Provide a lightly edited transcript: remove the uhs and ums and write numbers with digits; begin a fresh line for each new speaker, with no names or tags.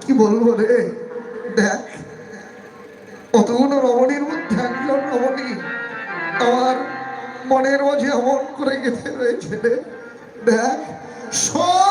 কি বলবো রে, দেখ কতগুলো রমণীর মধ্যে একজন রমণী আমার মনের মাঝে এমন করে গেঁথে রয়েছে রে। দেখ সব